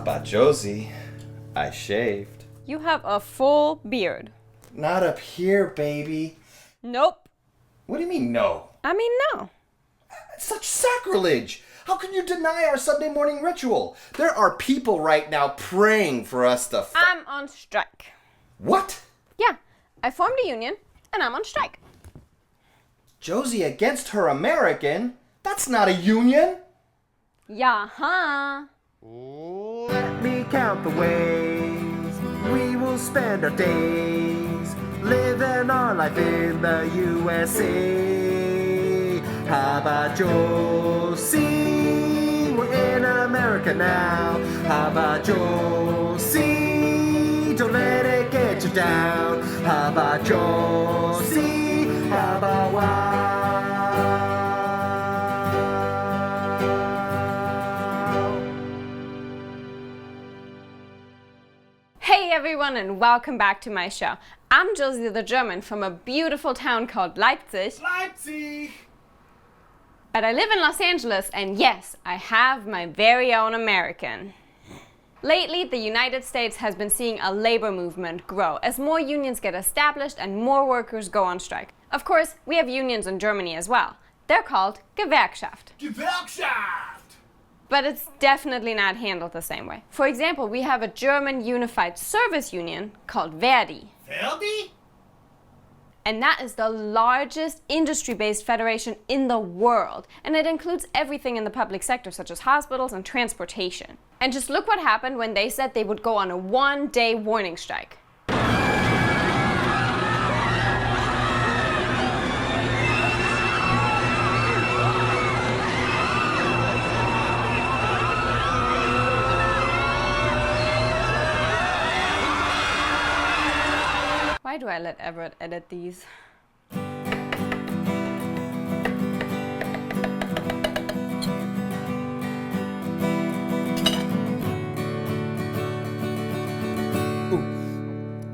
about Josie? I shaved. You have a full beard. Not up here, baby. Nope. What do you mean, no? I mean, no. Such sacrilege! How can you deny our Sunday morning ritual? There are people right now praying for us to I'm on strike. What? Yeah, I formed a union, and I'm on strike. Josie against her American? That's not a union! Yeah, huh? Let me count the ways we will spend our days living our life in the USA. How about Josie? We're in America now. How about Josie? Don't let it get you down. How about Josie? How about wow? Hey everyone, and welcome back to my show. I'm Josie the German from a beautiful town called Leipzig. Leipzig! But I live in Los Angeles, and yes, I have my very own American. Lately, the United States has been seeing a labor movement grow as more unions get established and more workers go on strike. Of course, we have unions in Germany as well. They're called Gewerkschaft. Gewerkschaft! But it's definitely not handled the same way. For example, we have a German unified service union called Verdi. Verdi? And that is the largest industry-based federation in the world. And it includes everything in the public sector, such as hospitals and transportation. And just look what happened when they said they would go on a one-day warning strike. Why do I let Everett edit these?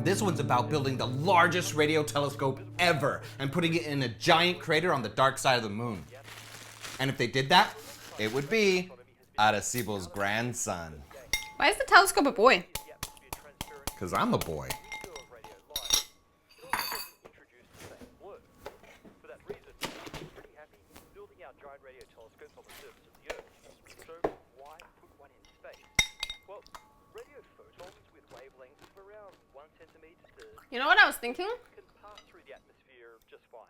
This one's about building the largest radio telescope ever and putting it in a giant crater on the dark side of the moon. And if they did that, it would be Arecibo's grandson. Why is the telescope a boy? because I'm a boy. You know what I was thinking? Can pass through the atmosphere just fine.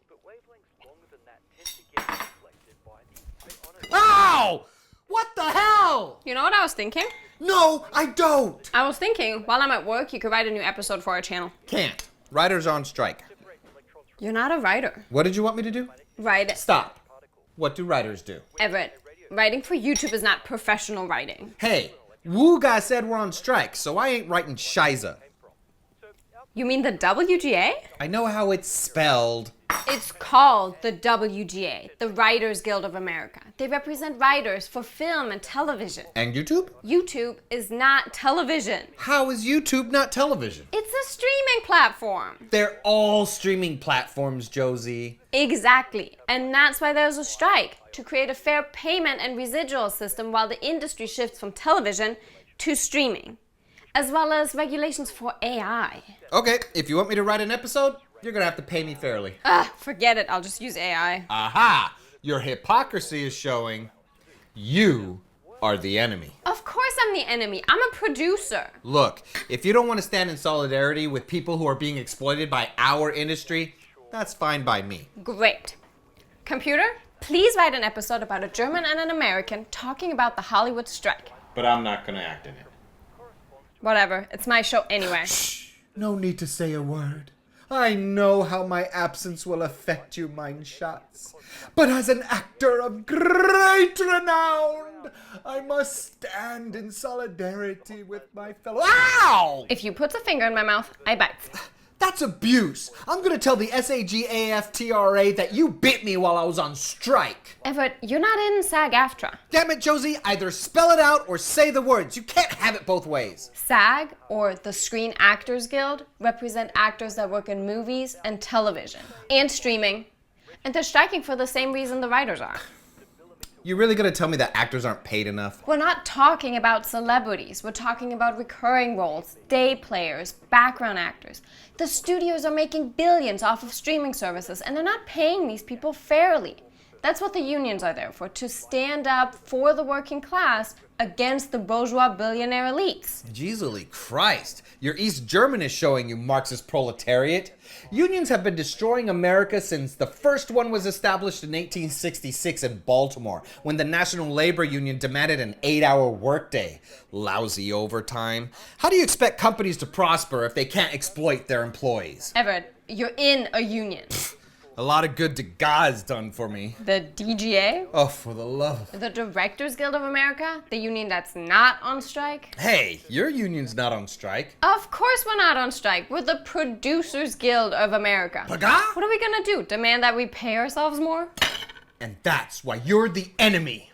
But wavelengths longer than that tend to get reflected by the Ow! What the hell? You know what I was thinking? No, I don't. I was thinking, while I'm at work, you could write a new episode for our channel. Can't. Writers on strike. You're not a writer. What did you want me to do? Write it. Stop. What do writers do? Everett, writing for YouTube is not professional writing. Hey, Woo guy said we're on strike, so I ain't writing shiza. You mean the WGA? I know how it's spelled. It's called the WGA, the Writers Guild of America. They represent writers for film and television. And YouTube? YouTube is not television. How is YouTube not television? It's a streaming platform. They're all streaming platforms, Josie. Exactly. And that's why there's a strike, to create a fair payment and residual system while the industry shifts from television to streaming, as well as regulations for AI. Okay, if you want me to write an episode, you're gonna have to pay me fairly. Forget it. I'll just use AI. Aha! Your hypocrisy is showing. You are the enemy. Of course I'm the enemy. I'm a producer. Look, if you don't want to stand in solidarity with people who are being exploited by our industry, that's fine by me. Great. Computer, please write an episode about a German and an American talking about the Hollywood strike. But I'm not gonna act in it. Whatever. It's my show anyway. No need to say a word. I know how my absence will affect you, mein Schatz. But as an actor of great renown, I must stand in solidarity with my fellow... Ow! If you put a finger in my mouth, I bite. That's abuse. I'm gonna tell the SAG-AFTRA that you bit me while I was on strike. Everett, you're not in SAG-AFTRA. Damn it, Josie, either spell it out or say the words. You can't have it both ways. SAG, or the Screen Actors Guild, represent actors that work in movies and television and streaming. And they're striking for the same reason the writers are. You really gonna tell me that actors aren't paid enough? We're not talking about celebrities. We're talking about recurring roles, day players, background actors. The studios are making billions off of streaming services, and they're not paying these people fairly. That's what the unions are there for, to stand up for the working class against the bourgeois billionaire elites. Jeezily Christ, your East German is showing you, Marxist proletariat. Unions have been destroying America since the first one was established in 1866 in Baltimore, when the National Labor Union demanded an 8-hour workday. Lousy overtime. How do you expect companies to prosper if they can't exploit their employees? Everett, you're in a union. A lot of good to God's done for me. The DGA? Oh, for the love of... The Directors Guild of America? The union that's not on strike? Hey, your union's not on strike. Of course we're not on strike. We're the Producers Guild of America. Paga? What are we gonna do? Demand that we pay ourselves more? And that's why you're the enemy.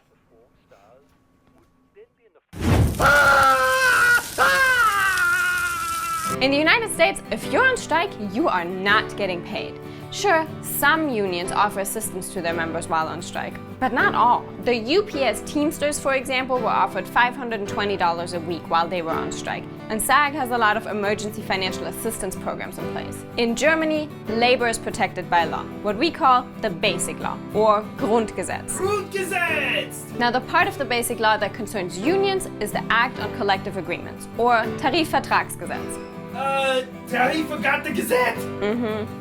In the United States, if you're on strike, you are not getting paid. Sure, some unions offer assistance to their members while on strike, but not all. The UPS Teamsters, for example, were offered $520 a week while they were on strike, and SAG has a lot of emergency financial assistance programs in place. In Germany, labor is protected by law, what we call the Basic Law, or Grundgesetz. Grundgesetz! Now, the part of the Basic Law that concerns unions is the Act on Collective Agreements, or Tarifvertragsgesetz. Tarifvergabegesetz!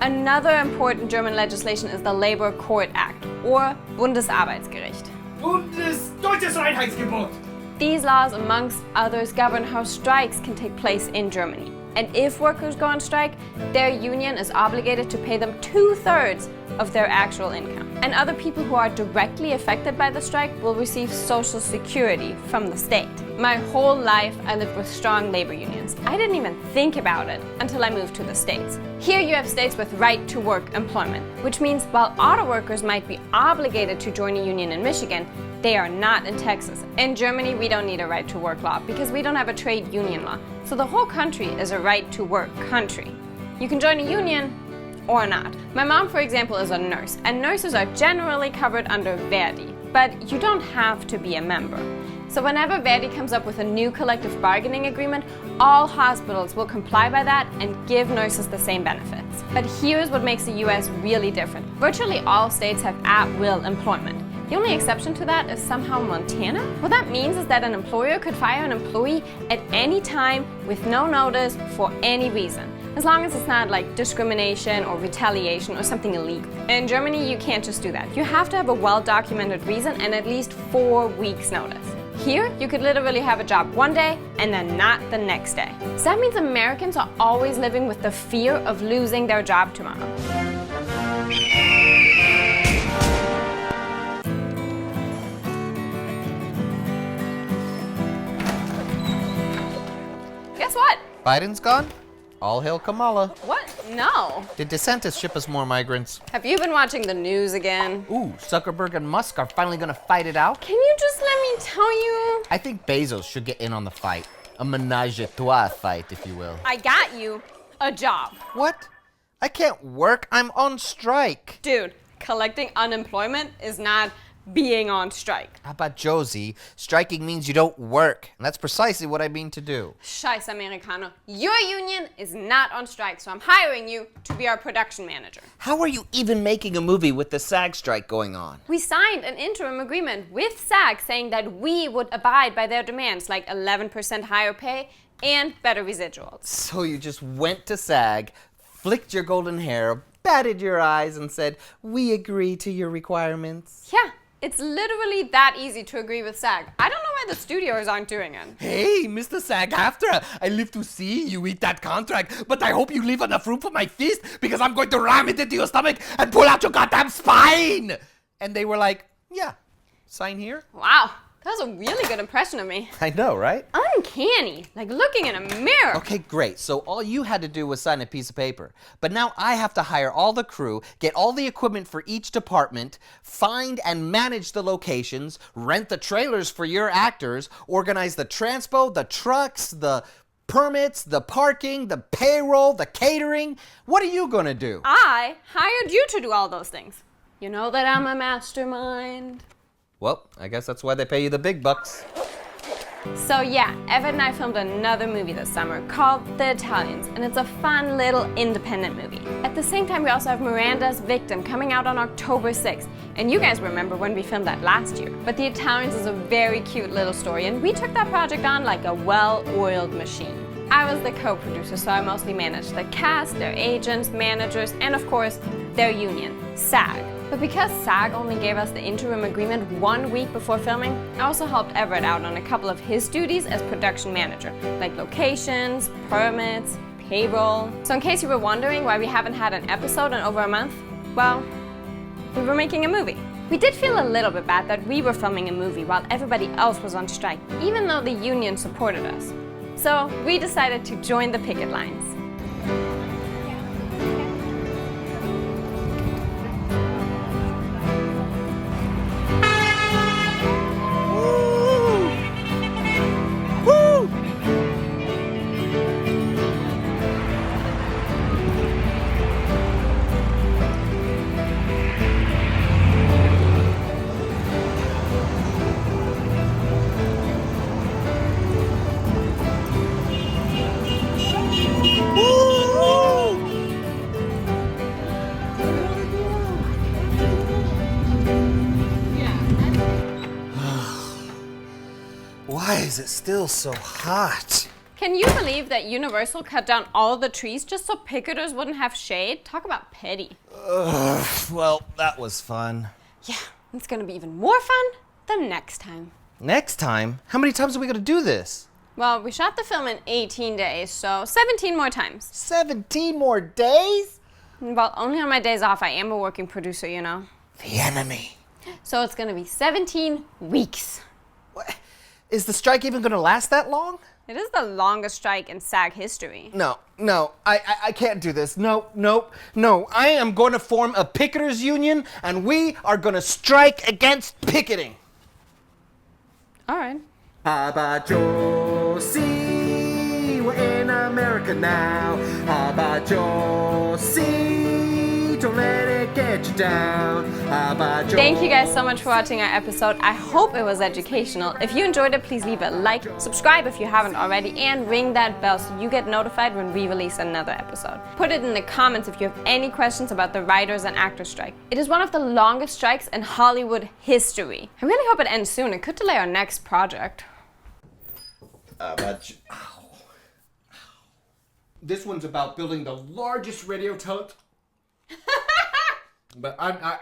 Another important German legislation is the Labor Court Act, or Bundesarbeitsgericht. Bundesdeutsches Einheitsgebot! These laws, amongst others, govern how strikes can take place in Germany. And if workers go on strike, their union is obligated to pay them 2/3 of their actual income. And other people who are directly affected by the strike will receive Social Security from the state. My whole life, I lived with strong labor unions. I didn't even think about it until I moved to the States. Here you have states with right-to-work employment, which means while auto workers might be obligated to join a union in Michigan, they are not in Texas. In Germany, we don't need a right-to-work law because we don't have a trade union law. So the whole country is a right-to-work country. You can join a union or not. My mom, for example, is a nurse, and nurses are generally covered under Verdi, but you don't have to be a member. So whenever Verdi comes up with a new collective bargaining agreement, all hospitals will comply by that and give nurses the same benefits. But here's what makes the US really different. Virtually all states have at-will employment. The only exception to that is somehow Montana. What that means is that an employer could fire an employee at any time with no notice for any reason, as long as it's not like discrimination or retaliation or something illegal. In Germany, you can't just do that. You have to have a well-documented reason and at least 4 weeks' notice. Here, you could literally have a job one day and then not the next day. So that means Americans are always living with the fear of losing their job tomorrow. Guess what? Biden's gone? All hail Kamala. What? No. Did DeSantis ship us more migrants? Have you been watching the news again? Ooh, Zuckerberg and Musk are finally gonna fight it out? Can you just let me tell you? I think Bezos should get in on the fight. A menage a trois fight, if you will. I got you a job. What? I can't work. I'm on strike. Dude, collecting unemployment is not being on strike. How about Josie? Striking means you don't work. And that's precisely what I mean to do. Scheiß Americano. Your union is not on strike, so I'm hiring you to be our production manager. How are you even making a movie with the SAG strike going on? We signed an interim agreement with SAG saying that we would abide by their demands, like 11% higher pay and better residuals. So you just went to SAG, flicked your golden hair, batted your eyes, and said, "We agree to your requirements." Yeah. It's literally that easy to agree with SAG. I don't know why the studios aren't doing it. Hey, Mr. SAG-AFTRA, I live to see you eat that contract, but I hope you leave enough room for my fist because I'm going to ram it into your stomach and pull out your goddamn spine. And they were like, yeah, sign here. Wow, that was a really good impression of me. I know, right? Uncanny, like looking in a mirror. Okay, great. So all you had to do was sign a piece of paper. But now I have to hire all the crew, get all the equipment for each department, find and manage the locations, rent the trailers for your actors, organize the transpo, the trucks, the permits, the parking, the payroll, the catering. What are you gonna do? I hired you to do all those things. You know that I'm a mastermind. Well, I guess that's why they pay you the big bucks. So yeah, Everett and I filmed another movie this summer called The Italians, and it's a fun little independent movie. At the same time, we also have Miranda's Victim coming out on October 6th, and you guys remember when we filmed that last year. But The Italians is a very cute little story, and we took that project on like a well-oiled machine. I was the co-producer, so I mostly managed the cast, their agents, managers, and of course, their union, SAG. But because SAG only gave us the interim agreement 1 week before filming, I also helped Everett out on a couple of his duties as production manager, like locations, permits, payroll. So in case you were wondering why we haven't had an episode in over a month, well, we were making a movie. We did feel a little bit bad that we were filming a movie while everybody else was on strike, even though the union supported us. So we decided to join the picket lines. Why is it still so hot? Can you believe that Universal cut down all the trees just so picketers wouldn't have shade? Talk about petty. Well, that was fun. Yeah, it's gonna be even more fun the next time. Next time? How many times are we gonna do this? Well, we shot the film in 18 days, so 17 more times. 17 more days? Well, only on my days off, I am a working producer, you know. The enemy. So it's gonna be 17 weeks. What? Is the strike even gonna last that long? It is the longest strike in SAG history. No, I can't do this. No. I am going to form a picketers union, and we are going to strike against picketing. All right. Aber, Josie, we're in America now. Aber, Josie, don't let it get you down. Aber, Thank you guys so much for watching our episode. I hope it was educational. If you enjoyed it, please leave a like, subscribe if you haven't already, and ring that bell so you get notified when we release another episode. Put it in the comments if you have any questions about the writers and actors strike. It is one of the longest strikes in Hollywood history. I really hope it ends soon. It could delay our next project. This one's about building the largest radio telescope. But I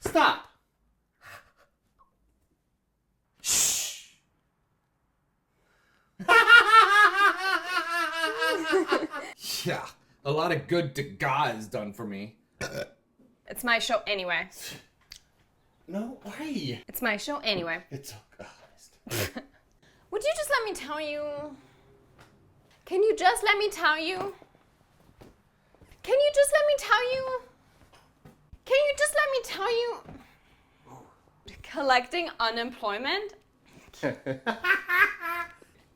Stop. Shh. Yeah, a lot of good to God is done for me. It's my show anyway. No way. It's my show anyway. It's honest. Would you just let me tell you? Can you just let me tell you? Can you just let me tell you? Can you just let me tell you? Collecting unemployment?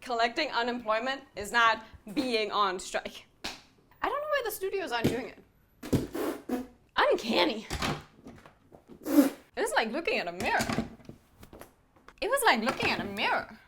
Collecting unemployment is not being on strike. I don't know why the studios aren't doing it. Uncanny. It was like looking at a mirror. It was like looking at a mirror.